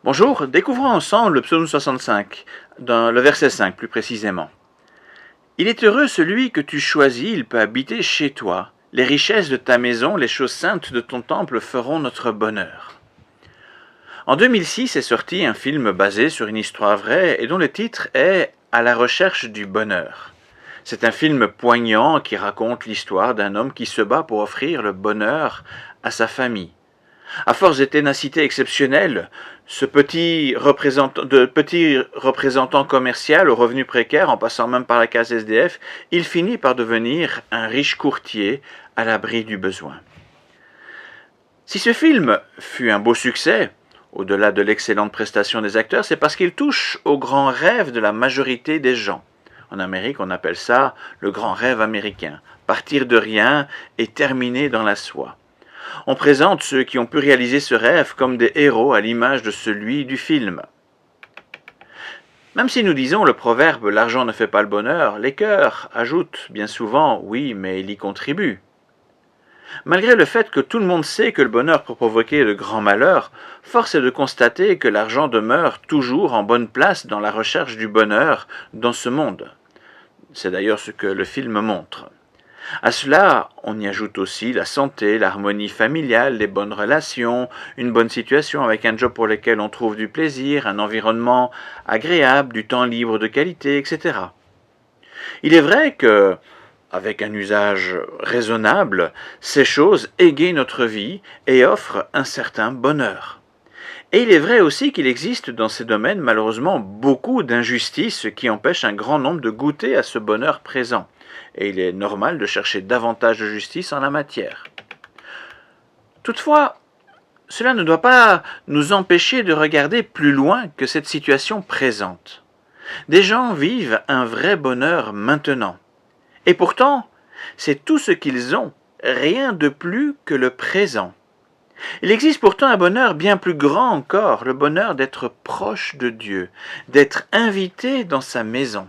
Bonjour, découvrons ensemble le psaume 65, dans le verset 5 plus précisément. Il est heureux celui que tu choisis, il peut habiter chez toi. Les richesses de ta maison, les choses saintes de ton temple feront notre bonheur. En 2006 est sorti un film basé sur une histoire vraie et dont le titre est À la recherche du bonheur. C'est un film poignant qui raconte l'histoire d'un homme qui se bat pour offrir le bonheur à sa famille. À force de ténacité exceptionnelle, ce petit représentant commercial aux revenus précaires, en passant même par la case SDF, il finit par devenir un riche courtier à l'abri du besoin. Si ce film fut un beau succès, au-delà de l'excellente prestation des acteurs, c'est parce qu'il touche au grand rêve de la majorité des gens. En Amérique, on appelle ça le grand rêve américain, partir de rien et terminer dans la soie. On présente ceux qui ont pu réaliser ce rêve comme des héros à l'image de celui du film. Même si nous disons le proverbe « l'argent ne fait pas le bonheur », les cœurs ajoutent bien souvent « oui, mais il y contribue ». Malgré le fait que tout le monde sait que le bonheur peut provoquer de grands malheurs, force est de constater que l'argent demeure toujours en bonne place dans la recherche du bonheur dans ce monde. C'est d'ailleurs ce que le film montre. À cela, on y ajoute aussi la santé, l'harmonie familiale, les bonnes relations, une bonne situation avec un job pour lequel on trouve du plaisir, un environnement agréable, du temps libre de qualité, etc. Il est vrai que, avec un usage raisonnable, ces choses égayent notre vie et offrent un certain bonheur. Et il est vrai aussi qu'il existe dans ces domaines malheureusement beaucoup d'injustices qui empêchent un grand nombre de goûter à ce bonheur présent. Et il est normal de chercher davantage de justice en la matière. Toutefois, cela ne doit pas nous empêcher de regarder plus loin que cette situation présente. Des gens vivent un vrai bonheur maintenant. Et pourtant, c'est tout ce qu'ils ont, rien de plus que le présent. Il existe pourtant un bonheur bien plus grand encore, le bonheur d'être proche de Dieu, d'être invité dans sa maison.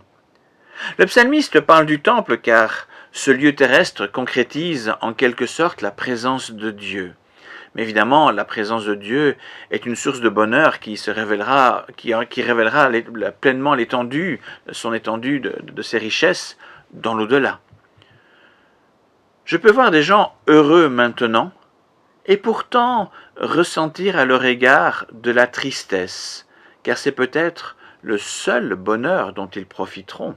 Le psalmiste parle du temple car ce lieu terrestre concrétise en quelque sorte la présence de Dieu. Mais évidemment, la présence de Dieu est une source de bonheur qui révélera pleinement l'étendue, son étendue de ses richesses dans l'au-delà. Je peux voir des gens heureux maintenant et pourtant ressentir à leur égard de la tristesse, car c'est peut-être le seul bonheur dont ils profiteront.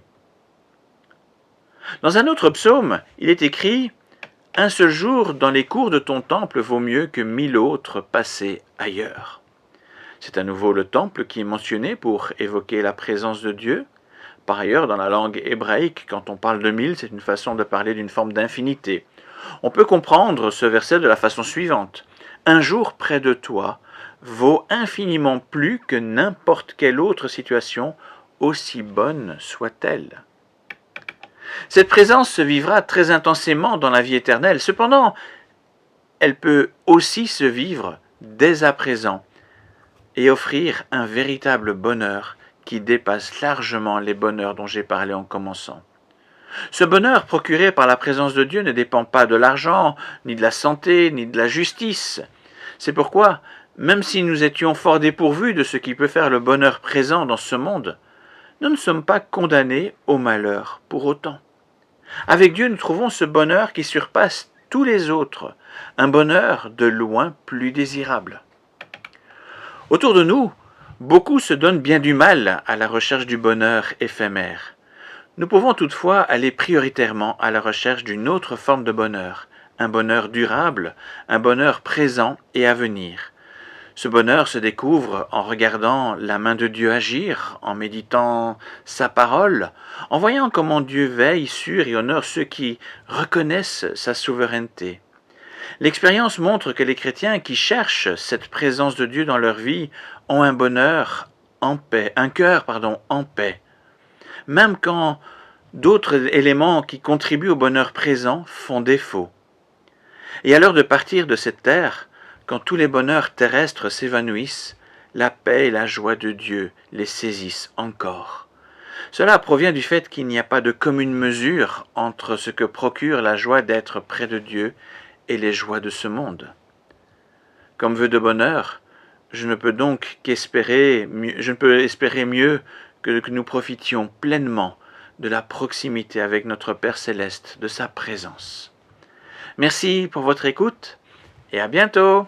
Dans un autre psaume, il est écrit « Un seul jour dans les cours de ton temple vaut mieux que 1000 autres passés ailleurs ». C'est à nouveau le temple qui est mentionné pour évoquer la présence de Dieu. Par ailleurs, dans la langue hébraïque, quand on parle de 1000, c'est une façon de parler d'une forme d'infinité. On peut comprendre ce verset de la façon suivante. « Un jour près de toi vaut infiniment plus que n'importe quelle autre situation, aussi bonne soit-elle. » Cette présence se vivra très intensément dans la vie éternelle. Cependant, elle peut aussi se vivre dès à présent et offrir un véritable bonheur qui dépasse largement les bonheurs dont j'ai parlé en commençant. Ce bonheur procuré par la présence de Dieu ne dépend pas de l'argent, ni de la santé, ni de la justice. C'est pourquoi, même si nous étions fort dépourvus de ce qui peut faire le bonheur présent dans ce monde, nous ne sommes pas condamnés au malheur pour autant. Avec Dieu, nous trouvons ce bonheur qui surpasse tous les autres, un bonheur de loin plus désirable. Autour de nous, beaucoup se donnent bien du mal à la recherche du bonheur éphémère. Nous pouvons toutefois aller prioritairement à la recherche d'une autre forme de bonheur, un bonheur durable, un bonheur présent et à venir. Ce bonheur se découvre en regardant la main de Dieu agir, en méditant sa parole, en voyant comment Dieu veille sur et honore ceux qui reconnaissent sa souveraineté. L'expérience montre que les chrétiens qui cherchent cette présence de Dieu dans leur vie ont un bonheur en paix, un cœur en paix. Même quand d'autres éléments qui contribuent au bonheur présent font défaut. Et à l'heure de partir de cette terre, quand tous les bonheurs terrestres s'évanouissent, la paix et la joie de Dieu les saisissent encore. Cela provient du fait qu'il n'y a pas de commune mesure entre ce que procure la joie d'être près de Dieu et les joies de ce monde. Comme vœu de bonheur, je ne peux donc je ne peux espérer mieux que nous profitions pleinement de la proximité avec notre Père Céleste, de sa présence. Merci pour votre écoute et à bientôt!